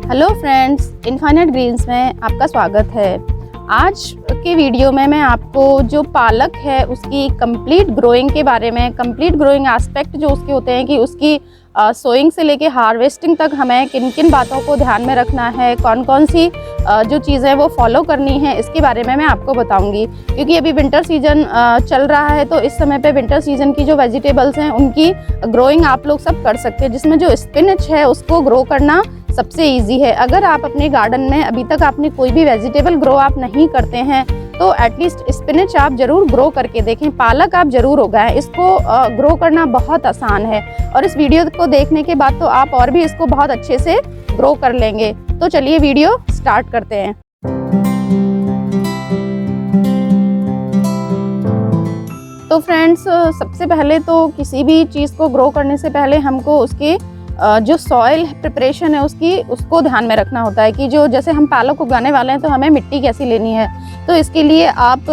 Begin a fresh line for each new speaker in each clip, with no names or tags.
Hello friends, infinite Green's में आपका स्वागत है। आज के वीडियो में मैं आपको जो पालक है उसकी कंप्लीट ग्रोइंग के बारे में, कंप्लीट ग्रोइंग एस्पेक्ट जो उसके होते हैं कि उसकी सोइंग से लेके हार्वेस्टिंग तक हमें किन किन बातों को ध्यान में रखना है, कौन कौन सी जो चीज़ें वो फॉलो करनी है, इसके बारे में मैं आपको बताऊंगी। क्योंकि अभी विंटर सीजन चल रहा है, तो इस समय पे विंटर सीजन की जो वेजिटेबल्स हैं उनकी ग्रोइंग आप लोग सब कर सकते हैं। जिसमें जो स्पिनच है उसको ग्रो करना सबसे इजी है। अगर आप अपने गार्डन में अभी तक आपने कोई भी वेजिटेबल ग्रो आप नहीं करते हैं तो एटलीस्ट स्पिनच आप ज़रूर ग्रो करके देखें, पालक आप ज़रूर उगाएं। इसको ग्रो करना बहुत आसान है और इस वीडियो को देखने के बाद तो आप और भी इसको बहुत अच्छे से ग्रो कर लेंगे। तो चलिए वीडियो स्टार्ट करते हैं। तो फ्रेंड्स, सबसे पहले तो किसी भी चीज़ को ग्रो करने से पहले हमको उसके जो सॉइल प्रिपरेशन है उसको ध्यान में रखना होता है कि जो जैसे हम पालक उगाने वाले हैं तो हमें मिट्टी कैसी लेनी है। तो इसके लिए आप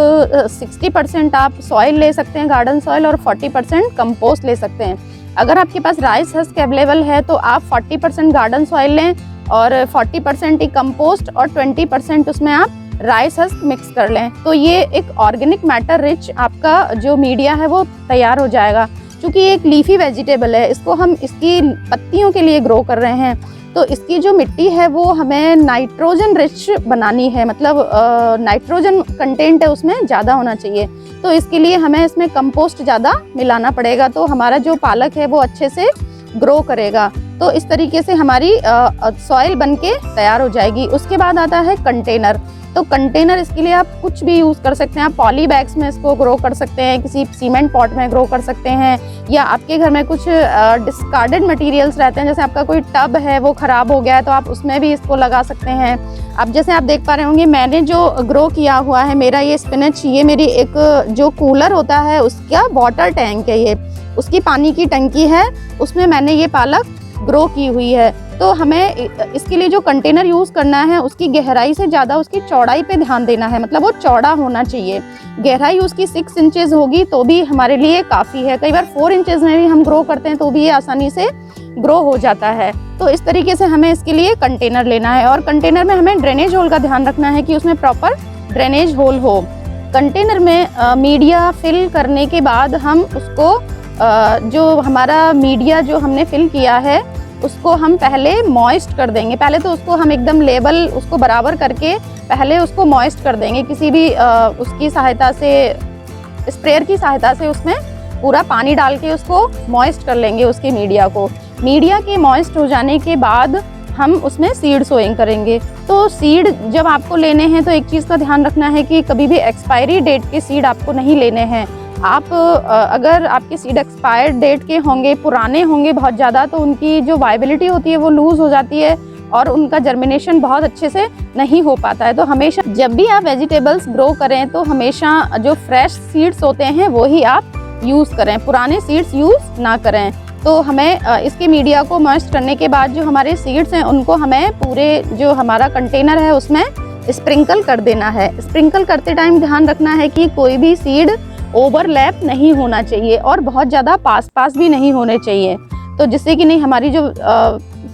60% आप सॉइल ले सकते हैं, गार्डन सॉइल, और 40% कंपोस्ट ले सकते हैं। अगर आपके पास राइस हस्क अवेलेबल है तो आप 40% गार्डन सॉइल लें और 40% ही कंपोस्ट और 20% उसमें आप राइस हस्क मिक्स कर लें। तो ये एक ऑर्गेनिक मैटर रिच आपका जो मीडिया है वो तैयार हो जाएगा। क्योंकि ये एक लीफी वेजिटेबल है, इसको हम इसकी पत्तियों के लिए ग्रो कर रहे हैं, तो इसकी जो मिट्टी है वो हमें नाइट्रोजन रिच बनानी है, मतलब नाइट्रोजन कंटेंट है उसमें ज़्यादा होना चाहिए। तो इसके लिए हमें इसमें कंपोस्ट ज़्यादा मिलाना पड़ेगा, तो हमारा जो पालक है वो अच्छे से ग्रो करेगा। तो इस तरीके से हमारी सॉइल बनके तैयार हो जाएगी। उसके बाद आता है कंटेनर। तो कंटेनर, इसके लिए आप कुछ भी यूज़ कर सकते हैं। आप पॉली बैग्स में इसको ग्रो कर सकते हैं, किसी सीमेंट पॉट में ग्रो कर सकते हैं, या आपके घर में कुछ डिस्कार्डेड मटेरियल्स रहते हैं, जैसे आपका कोई टब है वो ख़राब हो गया है तो आप उसमें भी इसको लगा सकते हैं। अब जैसे आप देख पा रहे होंगे, मैंने जो ग्रो किया हुआ है मेरा ये स्पिनच, ये मेरी एक जो कूलर होता है उसका वाटर टैंक है, ये उसकी पानी की टंकी है, उसमें मैंने ये पालक ग्रो की हुई है। तो हमें इसके लिए जो कंटेनर यूज़ करना है उसकी गहराई से ज़्यादा उसकी चौड़ाई पे ध्यान देना है, मतलब वो चौड़ा होना चाहिए। गहराई उसकी 6 इंचेस होगी तो भी हमारे लिए काफ़ी है। कई बार 4 इंचेस में भी हम ग्रो करते हैं तो भी ये आसानी से ग्रो हो जाता है। तो इस तरीके से हमें इसके लिए कंटेनर लेना है और कंटेनर में हमें ड्रेनेज होल का ध्यान रखना है कि उसमें प्रॉपर ड्रेनेज होल हो। कंटेनर में मीडिया फिल करने के बाद हम उसको जो हमारा मीडिया जो हमने फिल किया है उसको हम पहले मॉइस्ट कर देंगे। पहले तो उसको हम एकदम लेवल उसको बराबर करके पहले उसको मॉइस्ट कर देंगे, किसी भी उसकी सहायता से, स्प्रेयर की सहायता से उसमें पूरा पानी डाल के उसको मॉइस्ट कर लेंगे उसके मीडिया को। मीडिया के मॉइस्ट हो जाने के बाद हम उसमें सीड सोइंग करेंगे। तो सीड जब आपको लेने हैं तो एक चीज़ का ध्यान रखना है कि कभी भी एक्सपायरी डेट के सीड आपको नहीं लेने हैं। आप अगर आपके सीड एक्सपायर्ड डेट के होंगे, पुराने होंगे बहुत ज़्यादा, तो उनकी जो वाइबिलिटी होती है वो लूज़ हो जाती है और उनका जर्मिनेशन बहुत अच्छे से नहीं हो पाता है। तो हमेशा जब भी आप वेजिटेबल्स ग्रो करें तो हमेशा जो फ्रेश सीड्स होते हैं वो ही आप यूज़ करें, पुराने सीड्स यूज़ ना करें। तो हमें इसके मीडिया को मॉइस्ट करने के बाद जो हमारे सीड्स हैं उनको हमें पूरे जो हमारा कंटेनर है उसमें स्प्रिंकल कर देना है। स्प्रिंकल करते टाइम ध्यान रखना है कि कोई भी सीड ओवरलैप नहीं होना चाहिए और बहुत ज़्यादा पास भी नहीं होने चाहिए, तो जिससे कि नहीं हमारी जो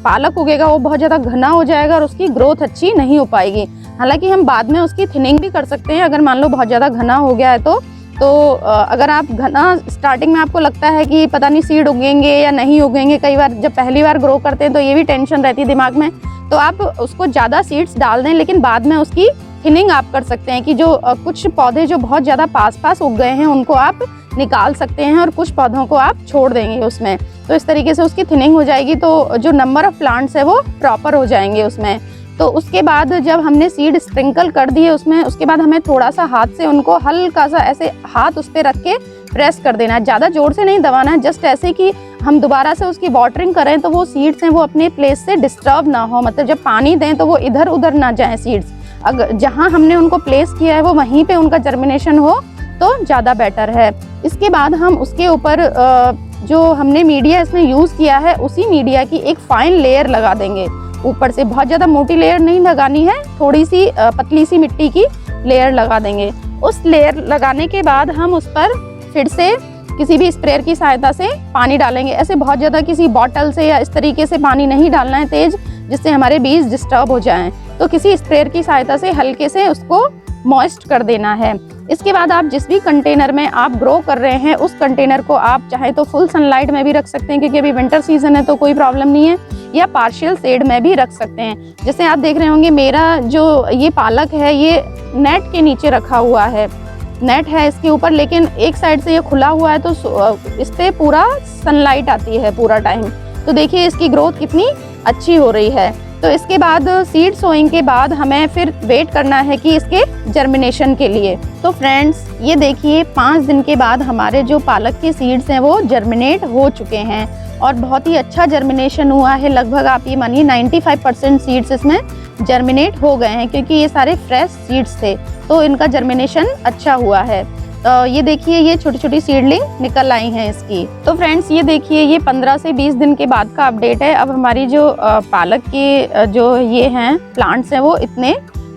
पालक उगेगा वो बहुत ज़्यादा घना हो जाएगा और उसकी ग्रोथ अच्छी नहीं हो पाएगी। हालांकि हम बाद में उसकी थिनिंग भी कर सकते हैं अगर मान लो बहुत ज़्यादा घना हो गया है तो अगर आप घना स्टार्टिंग में आपको लगता है कि पता नहीं सीड उगेंगे या नहीं उगेंगे, कई बार जब पहली बार ग्रो करते हैं तो ये भी टेंशन रहती है दिमाग में, तो आप उसको ज़्यादा सीड्स डाल दें, लेकिन बाद में उसकी थिनिंग आप कर सकते हैं कि जो कुछ पौधे जो बहुत ज़्यादा पास उग गए हैं उनको आप निकाल सकते हैं और कुछ पौधों को आप छोड़ देंगे उसमें। तो इस तरीके से उसकी थिनिंग हो जाएगी, तो जो नंबर ऑफ़ प्लांट्स है वो प्रॉपर हो जाएंगे उसमें। तो उसके बाद जब हमने सीड स्प्रिंकल कर दिए उसमें, उसके बाद हमें थोड़ा सा हाथ से उनको हल्का सा ऐसे हाथ उस पर रख के प्रेस कर देना है, ज़्यादा जोर से नहीं दबाना है, जस्ट ऐसे कि हम दोबारा से उसकी वाटरिंग करें तो वो सीड्स हैं वो अपने प्लेस से डिस्टर्ब ना हो, मतलब जब पानी दें तो वो इधर उधर ना जाएँ सीड्स। अगर जहाँ हमने उनको प्लेस किया है वो वहीं पे उनका जर्मिनेशन हो तो ज़्यादा बेटर है। इसके बाद हम उसके ऊपर जो हमने मीडिया इसमें यूज़ किया है उसी मीडिया की एक फाइन लेयर लगा देंगे ऊपर से। बहुत ज़्यादा मोटी लेयर नहीं लगानी है, थोड़ी सी पतली सी मिट्टी की लेयर लगा देंगे। उस लेयर लगाने के बाद हम उस पर फिर से किसी भी स्प्रेयर की सहायता से पानी डालेंगे। ऐसे बहुत ज़्यादा किसी बॉटल से या इस तरीके से पानी नहीं डालना है तेज़, जिससे हमारे बीज डिस्टर्ब हो जाएं। तो किसी स्प्रेयर की सहायता से हल्के से उसको मॉइस्ट कर देना है। इसके बाद आप जिस भी कंटेनर में आप ग्रो कर रहे हैं उस कंटेनर को आप चाहे तो फुल सनलाइट में भी रख सकते हैं, क्योंकि अभी विंटर सीजन है तो कोई प्रॉब्लम नहीं है, या पार्शियल शेड में भी रख सकते हैं। जैसे आप देख रहे होंगे मेरा जो ये पालक है ये नेट के नीचे रखा हुआ है, नेट है इसके ऊपर, लेकिन एक साइड से ये खुला हुआ है तो इस पे पूरा सनलाइट आती है पूरा टाइम। तो देखिए इसकी ग्रोथ कितनी अच्छी हो रही है। तो इसके बाद सीड सोइंग के बाद हमें फिर वेट करना है कि इसके जर्मिनेशन के लिए। तो फ्रेंड्स ये देखिए 5 दिन के बाद हमारे जो पालक के सीड्स हैं वो जर्मिनेट हो चुके हैं और बहुत ही अच्छा जर्मिनेशन हुआ है। लगभग आप ये मानिए 95% सीड्स इसमें जर्मिनेट हो गए हैं, क्योंकि ये सारे फ्रेश सीड्स थे तो इनका जर्मिनेशन अच्छा हुआ है। तो ये देखिए ये छोटी छोटी सीडलिंग निकल आई हैं इसकी। तो फ्रेंड्स ये देखिए ये 15 से 20 दिन के बाद का अपडेट है। अब हमारी जो पालक के जो ये हैं प्लांट्स हैं वो इतने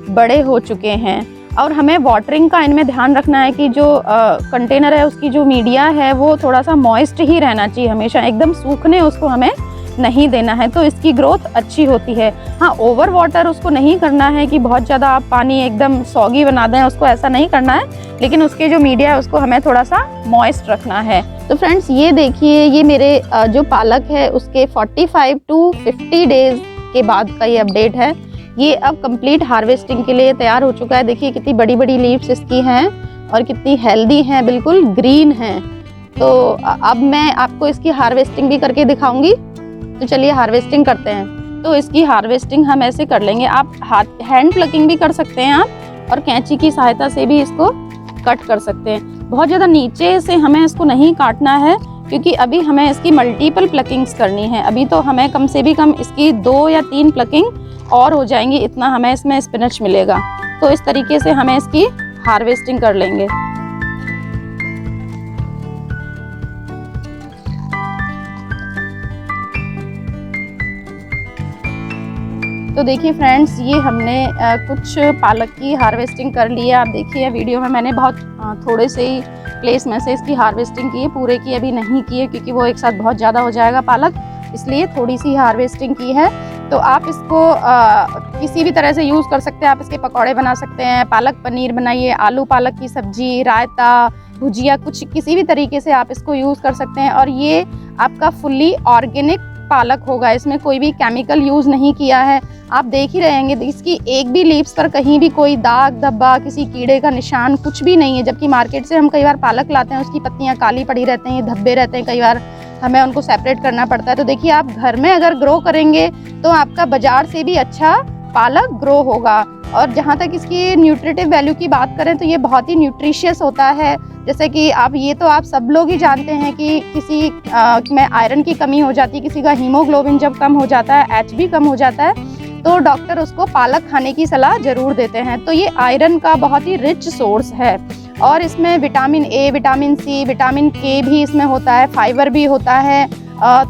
बड़े हो चुके हैं और हमें वाटरिंग का इनमें ध्यान रखना है कि जो कंटेनर है उसकी जो मीडिया है वो थोड़ा सा मॉइस्ट ही रहना चाहिए, हमेशा एकदम सूखने उसको हमें नहीं देना है, तो इसकी ग्रोथ अच्छी होती है। हाँ, ओवर वाटर उसको नहीं करना है कि बहुत ज़्यादा आप पानी एकदम सॉगी बना दें, उसको ऐसा नहीं करना है, लेकिन उसके जो मीडिया है उसको हमें थोड़ा सा मॉइस्ट रखना है। तो फ्रेंड्स ये देखिए ये मेरे जो पालक है उसके 45 टू 50 डेज के बाद का ये अपडेट है। ये अब कंप्लीट हार्वेस्टिंग के लिए तैयार हो चुका है। देखिए कितनी बड़ी बड़ी लीव्स इसकी हैं और कितनी हेल्दी हैं, बिल्कुल ग्रीन हैं। तो अब मैं आपको इसकी हार्वेस्टिंग भी करके दिखाऊंगी। तो चलिए हार्वेस्टिंग करते हैं। तो इसकी हार्वेस्टिंग हम ऐसे कर लेंगे, आप हैंड प्लकिंग भी कर सकते हैं आप, और कैंची की सहायता से भी इसको कट कर सकते हैं। बहुत ज़्यादा नीचे से हमें इसको नहीं काटना है, क्योंकि अभी हमें इसकी मल्टीपल प्लकिंग्स करनी है। अभी तो हमें कम से भी कम इसकी 2 या 3 प्लकिंग और हो जाएंगी, इतना हमें इसमें स्पिनच मिलेगा। तो इस तरीके से हमें इसकी हार्वेस्टिंग कर लेंगे। तो देखिए फ्रेंड्स ये हमने कुछ पालक की हार्वेस्टिंग कर ली है। आप देखिए वीडियो में मैंने बहुत थोड़े से ही प्लेस में से इसकी हार्वेस्टिंग की है, पूरे की अभी नहीं की है क्योंकि वो एक साथ बहुत ज़्यादा हो जाएगा पालक, इसलिए थोड़ी सी हार्वेस्टिंग की है। तो आप इसको किसी भी तरह से यूज़ कर सकते हैं। आप इसके पकौड़े बना सकते हैं, पालक पनीर बनाइए, आलू पालक की सब्जी, रायता, भुजिया, कुछ किसी भी तरीके से आप इसको यूज़ कर सकते हैं। और ये आपका फुल्ली ऑर्गेनिक पालक होगा, इसमें कोई भी केमिकल यूज़ नहीं किया है। आप देख ही रहेंगे इसकी एक भी लीव्स पर कहीं भी कोई दाग धब्बा, किसी कीड़े का निशान कुछ भी नहीं है। जबकि मार्केट से हम कई बार पालक लाते हैं, उसकी पत्तियां काली पड़ी रहती हैं, धब्बे रहते हैं, कई बार हमें उनको सेपरेट करना पड़ता है। तो देखिए आप घर में अगर ग्रो करेंगे तो आपका बाजार से भी अच्छा पालक ग्रो होगा। और जहाँ तक इसकी न्यूट्रिटिव वैल्यू की बात करें तो ये बहुत ही न्यूट्रिशियस होता है। जैसे कि आप सब लोग ही जानते हैं कि किसी में आयरन की कमी हो जाती है, किसी का हीमोग्लोबिन जब कम हो जाता है, HB कम हो जाता है, तो डॉक्टर उसको पालक खाने की सलाह जरूर देते हैं। तो ये आयरन का बहुत ही रिच सोर्स है और इसमें vitamin A, vitamin C, vitamin K भी इसमें होता है, फाइबर भी होता है।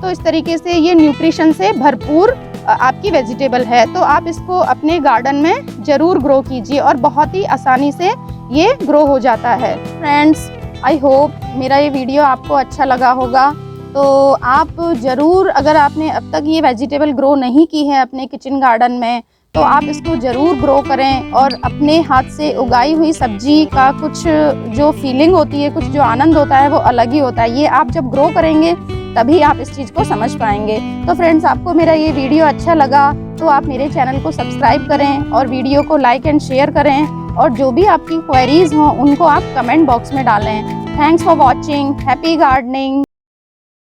तो इस तरीके से ये न्यूट्रिशन से भरपूर आपकी वेजिटेबल है। तो आप इसको अपने गार्डन में ज़रूर ग्रो कीजिए और बहुत ही आसानी से ये ग्रो हो जाता है। फ्रेंड्स आई होप मेरा ये वीडियो आपको अच्छा लगा होगा। तो आप ज़रूर, अगर आपने अब तक ये वेजिटेबल ग्रो नहीं की है अपने किचन गार्डन में, तो आप इसको ज़रूर ग्रो करें और अपने हाथ से उगाई हुई सब्जी का कुछ जो फीलिंग होती है, कुछ जो आनंद होता है वो अलग ही होता है। ये आप जब ग्रो करेंगे तभी आप इस चीज़ को समझ पाएंगे। तो फ्रेंड्स आपको मेरा ये वीडियो अच्छा लगा तो आप मेरे चैनल को सब्सक्राइब करें और वीडियो को लाइक एंड शेयर करें, और जो भी आपकी क्वेरीज हों उनको आप कमेंट बॉक्स में डालें। Thanks for watching. Happy gardening.